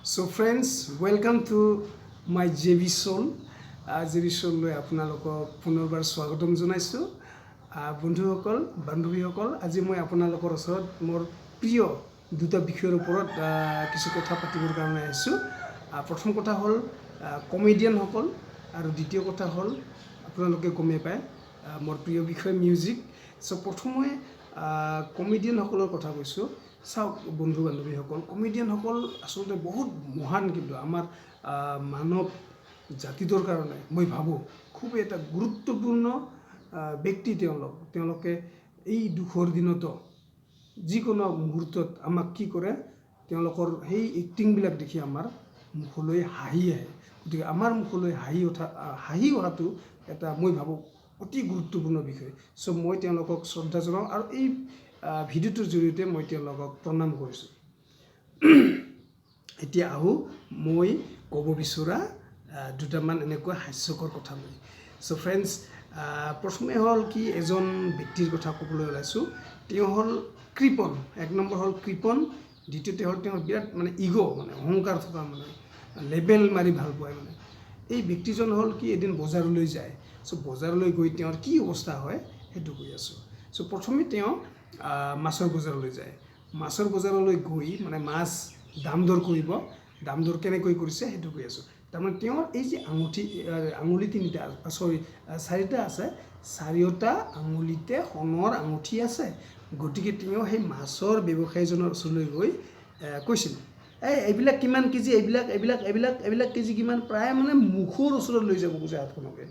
So friends, welcome to my JV Soul. JV Soul লৈ আপোনালোকক পুনৰবাৰ স্বাগতম জনাইছো। বন্ধুসকল, বান্ধৱীসকল, আজি মই আপোনালোকৰ ওচৰত মোৰ প্ৰিয় দুটা বিষয়ৰ ওপৰত কিছু কথা পাতিবৰ কাৰণে আহিছো। প্ৰথম কথা হ'ল কমেডিয়ানসকল আৰু দ্বিতীয় কথা হ'ল আপোনালোকে গমে পায় মোৰ প্ৰিয় বিষয় মিউজিক। সো প্ৰথমে কমেডিয়ানসকলৰ কথা কৈছো। চাওক বন্ধু বান্ধৱীসকল, কমেডিয়ানসকল আচলতে বহুত মহান, কিন্তু আমাৰ মানৱ জাতিটোৰ কাৰণে মই ভাবোঁ খুব এটা গুৰুত্বপূৰ্ণ ব্যক্তি তেওঁলোকে এই দুখৰ দিনতো যিকোনো মুহূৰ্তত আমাক কি কৰে, তেওঁলোকৰ সেই এক্টিংবিলাক দেখি আমাৰ মুখলৈ হাঁহি আহে। গতিকে আমাৰ মুখলৈ হাঁহি অহাটো এটা মই ভাবোঁ অতি গুৰুত্বপূৰ্ণ বিষয়। চ' মই তেওঁলোকক শ্ৰদ্ধা জনাওঁ আৰু এই ভিডিঅ'টোৰ জৰিয়তে মই তেওঁলোকক প্ৰণাম কৰিছোঁ। এতিয়া আহোঁ মই ক'ব বিচৰা দুটামান এনেকুৱা হাস্যকৰ কথা লৈ। চ' ফ্ৰেণ্ডছ, প্ৰথমে হ'ল কি, এজন ব্যক্তিৰ কথা ক'বলৈ ওলাইছোঁ। তেওঁ হ'ল কৃপণ। এক নম্বৰ হ'ল কৃপণ, দ্বিতীয়তে হ'ল তেওঁৰ বিৰাট ইগ', অহংকাৰ থকা, লেবেল মাৰি ভাল পায়। এই ব্যক্তিজন হ'ল কি, এদিন বজাৰলৈ যায়। চ' বজাৰলৈ গৈ তেওঁৰ কি অৱস্থা হয় সেইটো কৈ আছোঁ। চ' প্ৰথমে তেওঁ মাছৰ বজাৰলৈ যায়। মাছৰ বজাৰলৈ গৈ মাছ দাম দৰ কৰিব। দাম দৰ কেনেকৈ কৰিছে সেইটো কৈ আছোঁ। তাৰমানে তেওঁৰ এই যে আঙুলি চাৰিটা আছে, চাৰিওটা আঙুলিতে সোণৰ আঙুঠি আছে। গতিকে তেওঁ সেই মাছৰ ব্যৱসায়ীজনৰ ওচৰলৈ গৈ কৈছিল, এইবিলাক কিমান কেজি, এইবিলাক কেজি কিমান, প্ৰায় মুখৰ ওচৰত লৈ যাব খোজে হাতখনকে।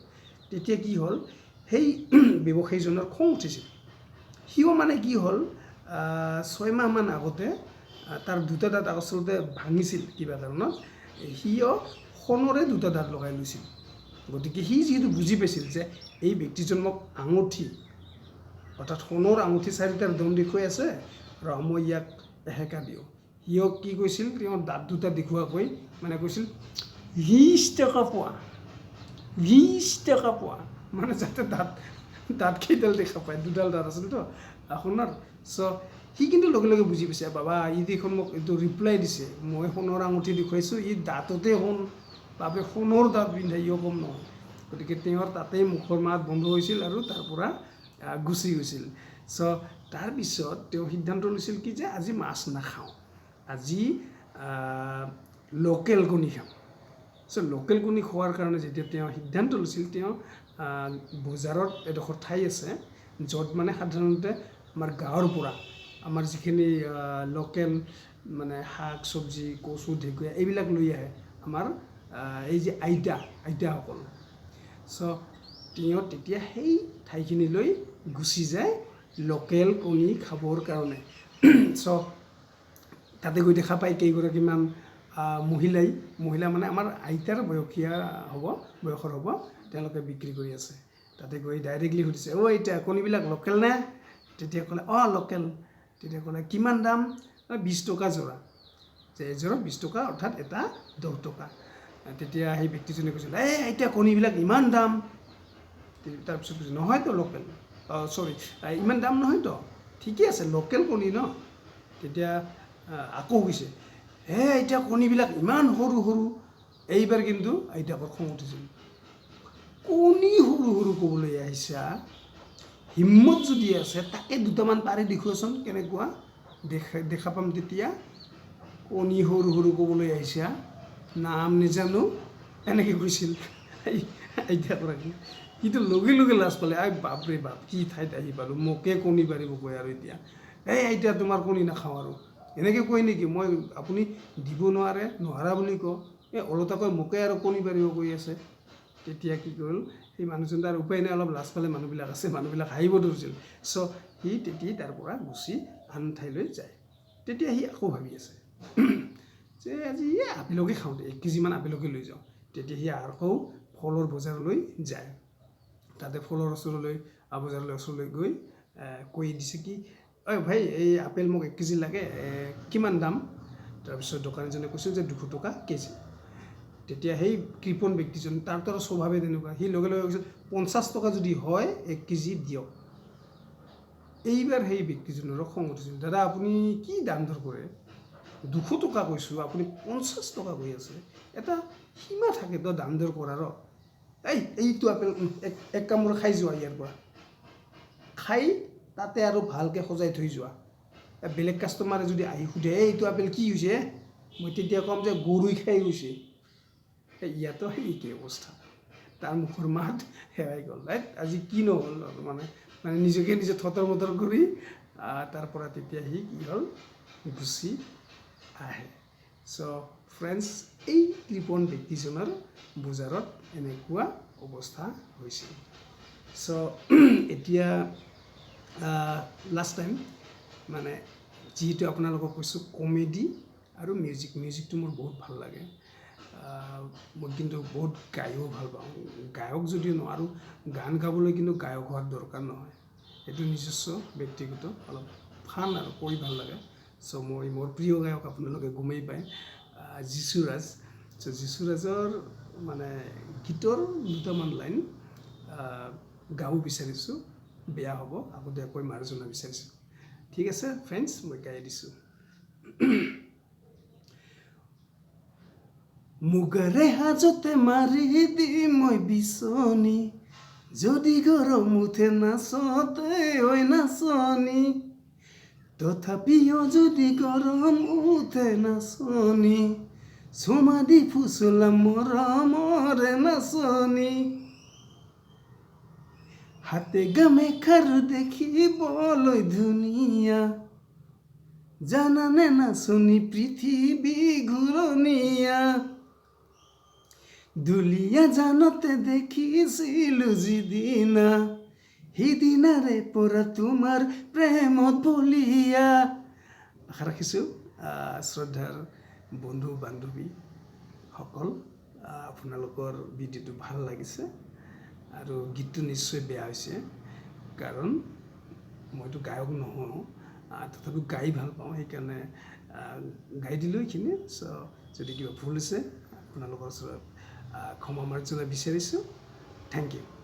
তেতিয়া কি হ'ল, সেই ব্যৱসায়ীজনৰ খং উঠিছিল। সিও কি হ'ল, 6 মাহমান আগতে তাৰ দুটা দাঁত আচলতে ভাঙিছিল কিবা কাৰণত। সিও সোণৰে দুটা দাঁত লগাই লৈছিল। গতিকে সি যিহেতু বুজি পাইছিল যে এই ব্যক্তিজন মোক আঙুঠি, অৰ্থাৎ সোণৰ আঙুঠি চাৰিটাৰ দম দেখুৱাই আছে আৰু মই ইয়াক এসেকা দিওঁ। সিও কি কৈছিল, তেওঁৰ দাঁত দুটা দেখুৱাকৈ কৈছিল 20 টকা পোৱা, 20 টকা পোৱা, যাতে দাঁত কেইডাল দেখা পায়। দুডাল দাঁত আছিলতো সোণৰ। চ' সি কিন্তু লগে লগে বুজি পাইছে, বাবা ই দেখোন মোক এইটো ৰিপ্লাই দিছে, মই সোণৰ আঙুঠি দেখুৱাইছোঁ, ই দাঁততে সোণ, বাবে সোণৰ দাঁত পিন্ধাই, ইও কম নহয়। গতিকে তেওঁৰ তাতেই মুখৰ মাত বন্ধ হৈছিল আৰু তাৰ পৰা গুচি গৈছিল। চ' তাৰপিছত তেওঁ সিদ্ধান্ত লৈছিল কি, যে আজি মাছ নাখাওঁ, আজি লোকেল কণী খাম। চ' লোকেল কণী খোৱাৰ কাৰণে যেতিয়া তেওঁ সিদ্ধান্ত লৈছিল, তেওঁ বজাৰত এডোখৰ ঠাই আছে য'ত সাধাৰণতে আমাৰ গাঁৱৰ পৰা আমাৰ যিখিনি লোকেল শাক চব্জি, কচু, ঢেকীয়া এইবিলাক লৈ আহে আমাৰ এই যে আইতাসকল। চ' তেওঁ তেতিয়া সেই ঠাইখিনিলৈ গুচি যায় লোকেল কণী খাবৰ কাৰণে। চ' তাতে গৈ দেখা পায় কেইগৰাকীমান মহিলা আমাৰ আইতাৰ বয়সৰ হ'ব, তেওঁলোকে বিক্ৰী কৰি আছে। তাতে গৈ ডাইৰেক্টলি সুধিছে, আইতা কণীবিলাক লোকেল নে? তেতিয়া ক'লে লোকেল। তেতিয়া ক'লে কিমান দাম? 20 টকা যোৰা। যে এযোৰা 20 টকা, অৰ্থাৎ এটা 10 টকা। তেতিয়া সেই ব্যক্তিজনে কৈছিল, আইতা কণীবিলাক ইমান দাম। তাৰপিছত কৈছে, নহয়তো লোকেল, ইমান দাম নহয়তো, ঠিকে আছে লোকেল কণী ন। তেতিয়া আকৌ কৈছে, আইতা কণীবিলাক ইমান সৰু সৰু। এইবাৰ কিন্তু আইতাকৰ খং উঠিছিল, কণী সৰু সৰু ক'বলৈ আহিছা, হিম্মত যদি আছে তাকে দুটামান পাৰি দেখুৱাচোন, কেনেকুৱা দেখা পাম তেতিয়া। কণী সৰু সৰু ক'বলৈ আহিছা, নাম নাজানো, এনেকৈ কৈছিল আইতাগৰাকী। কিন্তু লগে লগে লাজ পালে, বাপৰে বাপ, কি ঠাইত আহি পালোঁ, মোকে কণী পাৰিব কয় আৰু এতিয়া। আইতা তোমাৰ কণী নাখাওঁ আৰু, এনেকৈ কয় নেকি? আপুনি দিব নোৱাৰা বুলি কওঁ, ওলোটাকৈ মোকে আৰু কণী পাৰিব কৈ আছে। তেতিয়া কি কৰিল, সেই মানুহজন তাৰ উপায় নাই, অলপ লাজ পালে মানুহবিলাক হাঁহিব ধৰিছিল। চ' সি তেতিয়াই তাৰ পৰা গুচি আন ঠাইলৈ যায়। তেতিয়া সি আকৌ ভাবি আছে যে আজি আপেলকে খাওঁ দে, 1 কেজিমান আপেলকে লৈ যাওঁ। তেতিয়া সি আকৌ ফলৰ বজাৰলৈ যায়। তাতে ফলৰ ওচৰলৈ গৈ কৈ দিছে কি, ভাই এই আপেল মোক 1 কেজি লাগে, কিমান দাম? তাৰপিছত দোকানীজনে কৈছিল যে 200 টকা কেজি। তেতিয়া সেই কৃপণ ব্যক্তিজন, তাৰতো আৰু স্বভাৱে তেনেকুৱা, সি লগে লগে কৈছিল 50 টকা যদি হয় 1 কেজি দিয়ক। এইবাৰ সেই ব্যক্তিজনৰো খং উঠিছিল, দাদা আপুনি কি দাম দৰ কৰে? 200 টকা কৈছোঁ আপুনি 50 টকা কৈ আছে এটা সীমা থাকে তো দাম দৰ কৰাৰো এইটো আপেল এক কামোৰ খাই যোৱা ইয়াৰ পৰা খাই তাতে আৰু ভালকৈ সজাই থৈ যোৱা বেলেগ কাষ্টমাৰে যদি আহি সোধে এইটো আপেল কি হৈছে মই তেতিয়া ক'ম যে গৰুই খাই গৈছে ইয়াতো সেই একেই অৱস্থা তাৰ মুখৰ মাত হেৰাই গ'ল আজি কি নহ'ল মানে নিজকে নিজে থতৰ মতৰ কৰি তাৰ পৰা তেতিয়া সি কি হ'ল গুচি আহে চ' ফ্ৰেণ্ডছ এই কৃপণ ব্যক্তিজনৰ বজাৰত এনেকুৱা অৱস্থা হৈছিল চ' এতিয়া লাষ্ট টাইম মানে যিহেতু আপোনালোকক কৈছোঁ কমেডি আৰু মিউজিকটো মোৰ বহুত ভাল লাগে মই কিন্তু বহুত গায়ো ভাল পাওঁ গায়ক যদিও নোৱাৰোঁ গান গাবলৈ কিন্তু গায়ক হোৱাৰ দৰকাৰ নহয় এইটো নিজস্ব ব্যক্তিগত অলপ ফান আৰু কৰি ভাল লাগে চ' মোৰ প্ৰিয় গায়ক আপোনালোকে গমেই পায় যিশুৰাজ চ' যিশুৰাজৰ মানে গীতৰ দুটামান লাইন গাব বিচাৰিছোঁ বেয়া হ'ব আগতীয়াকৈ মাৰ্জনা বিচাৰিছোঁ ঠিক আছে ফ্ৰেণ্ডছ মই গাই দিছোঁ মুগাৰে হাজতে মাৰি দি মই বিচনী যদি গৰম উঠে নাচতে ঐ নাচনী তথাপিও যদি গৰম উঠে নাচনী চুমা দি ফুচলাম মৰমৰে নাচনী হাতে গামেখাৰ দেখিবলৈ ধুনীয়া জানানে নাচনী পৃথিৱী ঘূৰণীয়া দুলীয়া জানতে দেখিছিলোঁ যিদিনা সিদিনাৰে পৰা তোমাৰ প্ৰেমত বলিয়া আশা ৰাখিছোঁ শ্ৰদ্ধাৰ বন্ধু বান্ধৱীসকল আপোনালোকৰ ভিডিঅ'টো ভাল লাগিছে আৰু গীতটো নিশ্চয় বেয়া হৈছে কাৰণ মইতো গায়ক নহওঁ তথাপিও গাই ভাল পাওঁ সেইকাৰণে গাই দিলোঁ এইখিনি চ' যদি কিবা ভুল হৈছে আপোনালোকৰ ওচৰত ক্ষমা মাৰ্জনা বিচাৰিছোঁ থেংক ইউ